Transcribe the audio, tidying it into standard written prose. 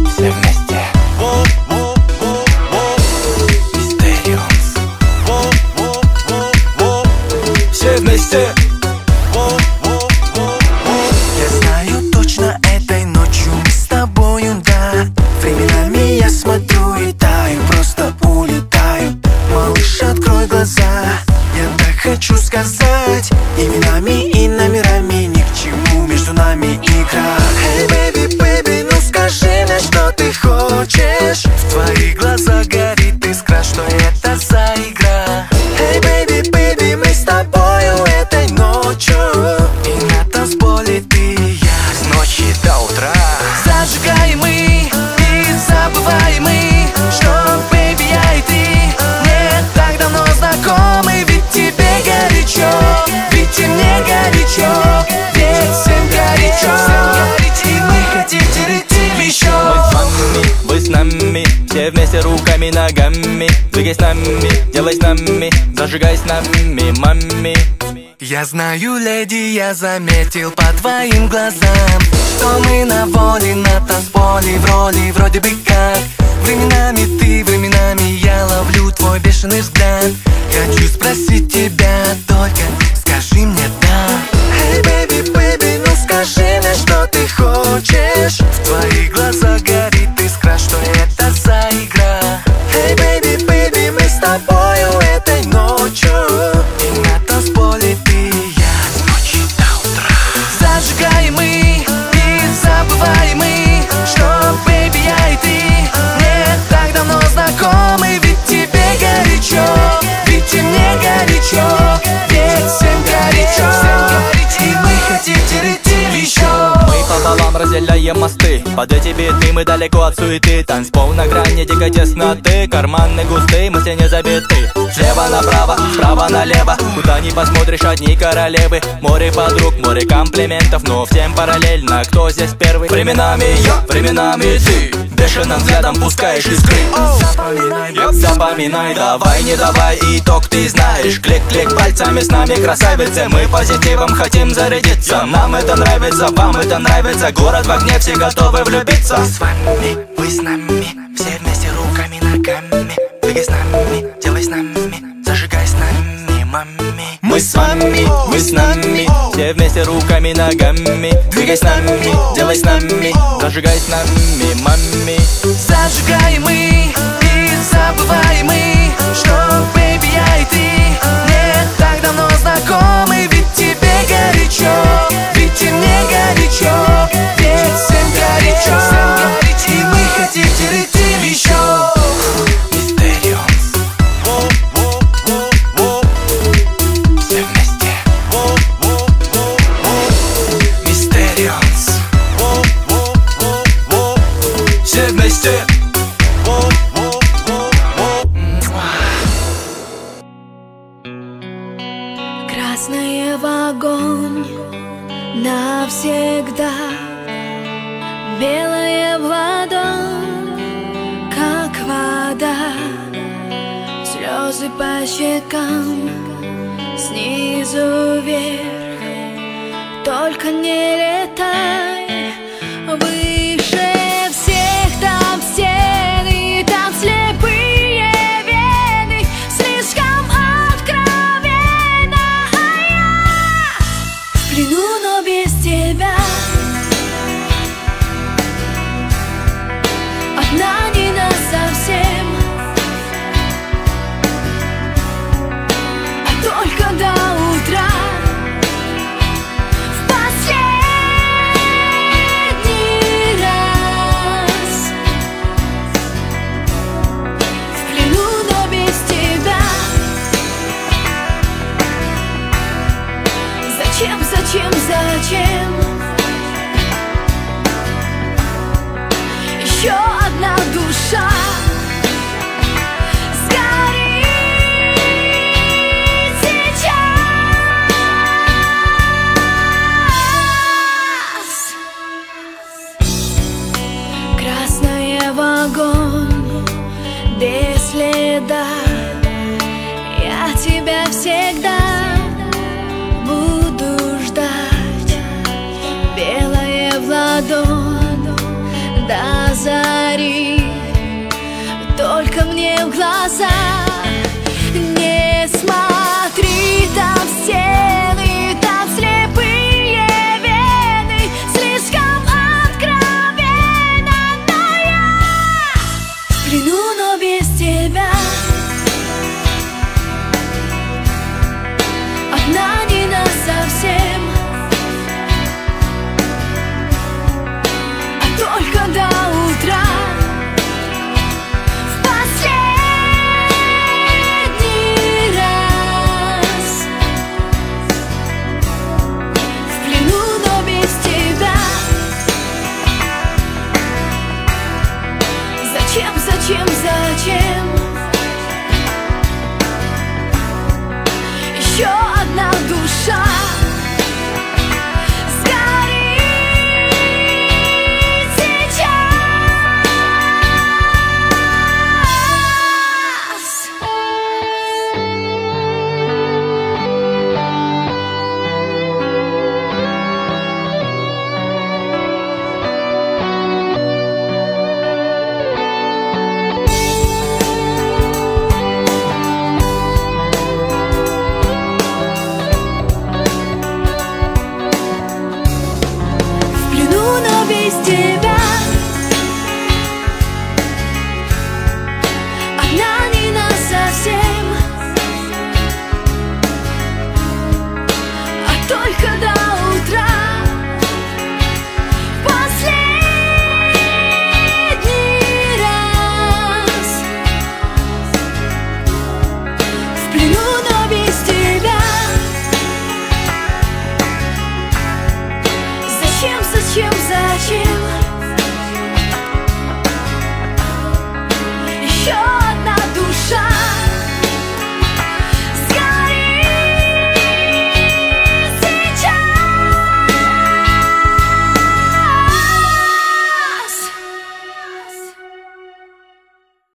Все вместе. Все вместе. Я знаю точно, этой ночью мы с тобою, да. Временами я смотрю и таю, просто улетаю. Малыш, открой глаза, я так хочу сказать. Именами и номерами ни к чему между нами игра. Hey baby, baby, ну скажи мне, что ты хочешь. В твоих глазах горит искра, что это за игра. Hey baby, baby, мы с тобою этой ночью, и на танцполе ты и я с ночи до утра. Зажигаем мы и забываем мы, что, baby, я и ты не так давно знакомы. Ведь тебе горячо, ведь и мне горячо, ведь всем горячо, и мы хотим терять еще. Мы с нами, все вместе руками, ногами. Двигай с нами, делай с нами, зажигай с нами, мами. Я знаю, леди, я заметил по твоим глазам, что мы на воле, на танцполе, в роли вроде бы как. Временами ты, временами я ловлю твой бешеный взгляд. Хочу спросить тебя, только скажи мне да. Hey baby, baby, ну скажи мне, что ты хочешь. В твоих глазах горит искра, что это за игра. Hey baby, baby, мы с тобою этой ночью, и на танцполе ты и я с ночи до утра. Зажигаем мы и забываем мы, что, baby, я и ты не так давно знакомы. Ведь тебе горячо, ведь и мне горячо, ведь всем горячо, и мы хотим терять еще. Мы пополам разделяем мосты, под эти биты мы далеко от суеты. Танцпол на грани дикой тесноты, карманы густые, мысли не забиты. Слева направо, справа налево, куда ни посмотришь, одни королевы. Море подруг, море комплиментов, но всем параллельно, кто здесь первый. Временами я, временами ты, бешеным взглядом пускаешь искры. Запоминай, давай, не давай, итог ты знаешь. Клик-клик пальцами с нами, красавицы. Мы позитивом хотим зарядиться. Нам это нравится, вам это нравится. Город в огне, все готовы влюбиться. Мы с вами, вы с нами, все вместе руками, ногами. Двигай с нами, делай с нами, зажигай с нами, мами. Мы с вами, вы с нами, все вместе руками, ногами. Двигай с нами, делай с нами, зажигай с нами, мами. Зажигаем мы и забываем мы, что, baby, я и ты не так давно знакомы. Ведь тебе горячо, ведь и мне горячо, ведь всем горячо, и мы хотим терять еще. Все вместе. Все вместе. Красное в огонь навсегда, белое в ладонь, как вода. Слезы по щекам, снизу вверх. Только не летай выше всех, там стены, там слепые вены. Слишком откровенно, а я в плену, но без тебя. Одна не насовсем, а только до утра. В последний раз в плену, но без тебя. Зачем, зачем, зачем еще одна душа сгорит сейчас? Красное в огонь без следа. Я тебя всегда буду ждать. глаза. Не смотри, там стены, там слепые вены, слишком откровенно, но я взгляну, но без тебя. Одна не насовсем, а только до утра. В последний раз в плену, но без тебя. Зачем, зачем, зачем? Еще одна душа.